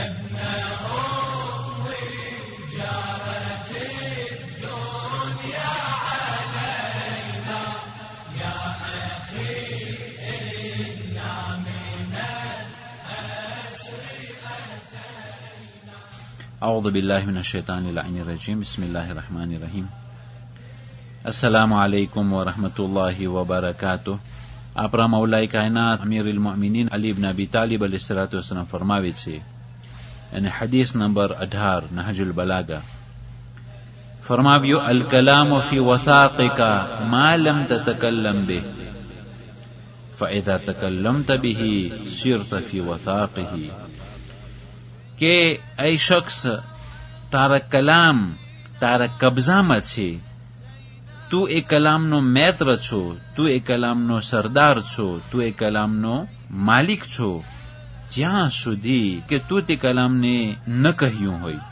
أعوذ بالله من الشيطان اللعين الرجيم بسم الله الرحمن الرحيم السلام عليكم ورحمة الله وبركاته. આપણા મૌલાએ કાયનાત અમીરુલ મુઅમિનીન અલી ઇબ્ન અબી તાલિબ અલૈહિસ્સલાતુ વસ્સલામ ફરમાવે છે, અને હદીસ નંબર 18 નહજુલ બલાગા ફરમાવ્યું, અલ કલામુ ફી વસાqiકા મા લમ તતકલ્લમ બિહ ફઇઝા તકલ્લમત બિહી સિરત ફી વસાqiહી, કે એ શખ્સ તારા કલામ તારા કબજામાં છે, તું એ કલામનો મૈત્ર છો, તું એ કલામનો સરદાર છો, તું એ કલામનો માલિક છો, જ્યાં સુધી કે તું તે કલામને ન કહ્યું હોય,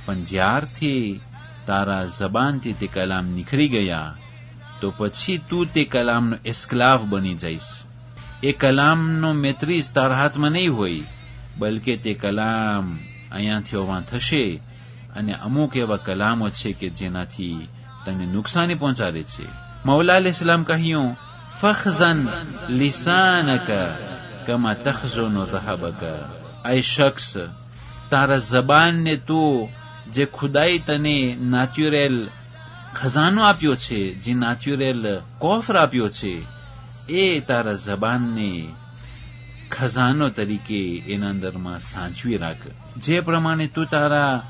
પણ જ્યારથી તારા જબાનથી તે કલામ નીકળી ગયા તો પછી તું તે કલામનો એસ્ક્લાવ બની જઈશ. એ કલામનો મેત્રીજ તારા હાથમાં નહીં હોય, બલકે તે કલામ અહીંયાથી ઓવા થશે, અને અમુક એવા કલામો છે કે જેનાથી તને નુકસાની પહોંચાડે છે. મૌલા અલૈહિસ્સલામ કહ્યું, ફખઝન લિસાનકા કમા તખઝુનુ ઝહબકા, એ શખ્સ તારા જબાનને તું જે ખુદાઈ તને નેચરલ ખજાનો આપ્યો છે, જે નેચરલ કોફર આપ્યો છે, એ તારા જબાનને ખજાનો તરીકે એના અંદરમાં સાચવી રાખ. જે પ્રમાણે તું તારા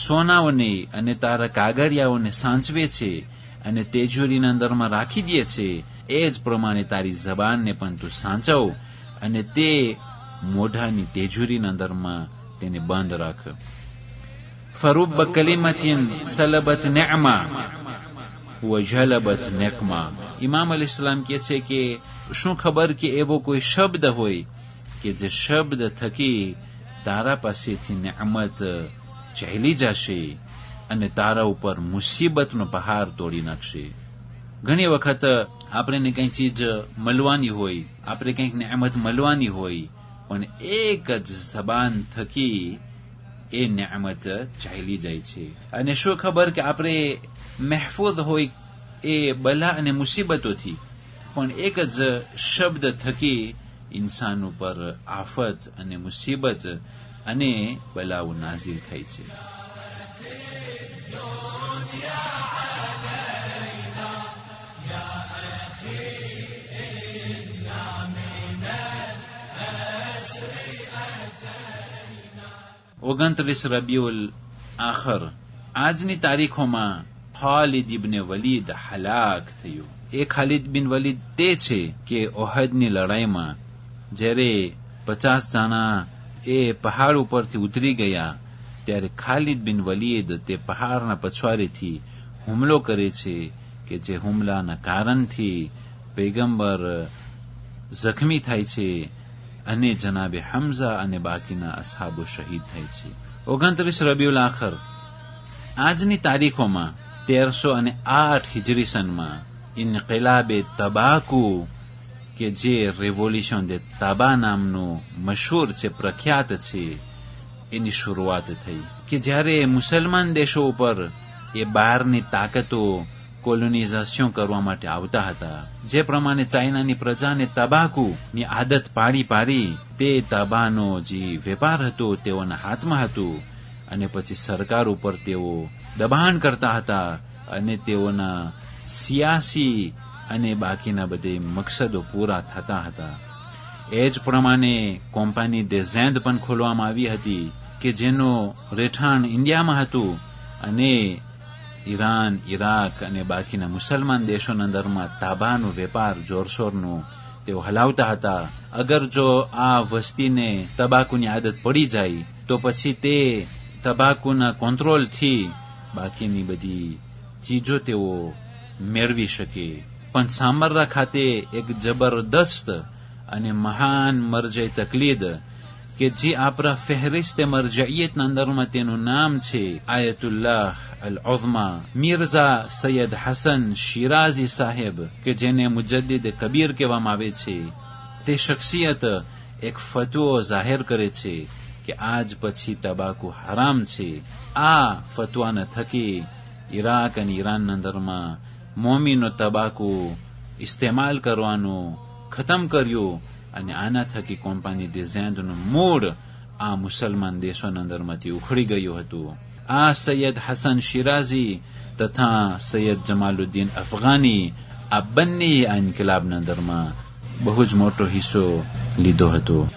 સોનાઓને અને તારા કાગળિયાઓને સાચવે છે અને તેજોરીના અંદરમાં રાખી દે છે, એ જ પ્રમાણે તારી જબાનને પણ તું સાચવ અને તે મોઢાની તેજોરીના અંદરમાં તેને બંધ રાખ. ફરુબ કલિમતિન સલબત નિઅમા વજલબત નેકમા. ઇમામ અલૈહિસ્સલામ કહે છે કે શું ખબર કે એવો કોઈ શબ્દ હોય કે જે શબ્દ થકી તારા પાસેથી નિઅમત ચાલી જશે અને તારા ઉપર મુસીબતનો પહાડ તોડી નાખશે. ઘણી વખત આપણે કઈ ચીજ મળવાની હોય, આપણે કંઈક નિઅમત મળવાની હોય, પણ એક જ જબાન થકી એ નિઅમત ચાલી જાય છે. અને શું ખબર કે આપણે મહેફૂઝ હોય એ બલા અને મુસીબતોથી, પણ એક જ શબ્દ થકી ઇન્સાન ઉપર આફત અને મુસીબત અને બલાઓ નાઝિલ થાય છે. ઓગણત્રીસ રબીઉલ આખર આજની તારીખોમાં ખાલિદ ઇબ્ન વલીદ હલાક થયો. એ ખાલિદ બિન વલીદ તે છે કે ઓહદની લડાઈમાં જ્યારે 50 જણા એ પહાડ ઉપરથી ઉતરી ગયા, ત્યારે ખાલિદ બિન વલીદ તે પહાડના પછવારેથી હુમલો કરે છે, કે જે હુમલાના કારણથી પૈગંબર જખમી થાય છે અને જનાબે હમઝા અને બાકીના અસહાબો શહીદ થાય છે. 29 રબીઉલ આખર આજની તારીખોમાં 1308 હિજરી સનમાં ઇન્કિલાબે તબાકુ, કે જે રેવોલ્યુશન દે તાબા નામનું મશહૂર છે, પ્રખ્યાત છે, એની શરૂઆત થઈ. કે જ્યારે મુસલમાન દેશો ઉપર એ બહારની તાકાતો કોલોનાઇઝેશન કરવા માટે આવતા હતા, જે પ્રમાણે ચાઇનાની પ્રજાને તબાકુની આદત પાડી તે તબાનો જે વેપાર હતો તેઓના હાથમાં હતું, અને પછી સરકાર ઉપર તેઓ દબાણ કરતા હતા અને તેઓના સિયાસી અને બાકીના બધે મકસદો પૂરા થતા હતા. એ જ પ્રમાણે કંપની દે ઝેન્દ પણ ખોલવામાં આવી હતી, કે જેનું રહેઠાણ ઇન્ડિયામાં હતું, અને ઈરાન, ઇરાક અને બાકીના મુસલમાન દેશોના અંદરમાં તાબાનો વેપાર જોરશોરનો તેઓ હલાવતા હતા. અગર જો આ વસ્તીને તબાકુની આદત પડી જાય તો પછી તે તબાકુના કંટ્રોલથી બાકીની બધી ચીજો તેઓ મેળવી શકે. પણ સામર્રા ખાતે એક જબરદસ્ત અને મહાન મરજે તકલીદ, કે જે આપણા ફહેરિસ્તે મરજઈયતના અંદરમાં તેનું નામ છે આયતુલ્લાહ અલ ઉઝમા મિર્ઝા સૈયદ હસન શિરાઝી સાહેબ, કે જેને મુજદ્દિદ કબીર કહેવામાં આવે છે. તે શખ્સિયત એક ફતવો જાહેર કરે છે કે આજ પછી તબાકુ હરામ છે. આ ફતવાના થકી ઇરાક અને ઈરાનના અંદરમાં મોમીનો તબાકુ ઇસ્તેમાલ કરવાનું ખતમ કર્યું અને આના થકી કોમ્પાની દે ઝેન્દનું મૂળ આ મુસલમાન દેશોના અંદરમાંથી ઉખડી ગયું હતું. આ સૈયદ હસન શિરાઝી તથા સૈયદ જમાલુદ્દીન અફઘાની આ બંને આ ઇન્કિલાબના અંદરમાં બહુ જ મોટો હિસ્સો લીધો હતો.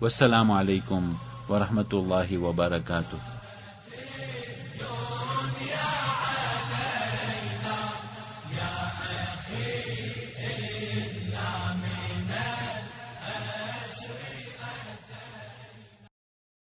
વસ્સલામુ અલૈકુમ વરહમતુલ્લાહિ વબરકાતુહ.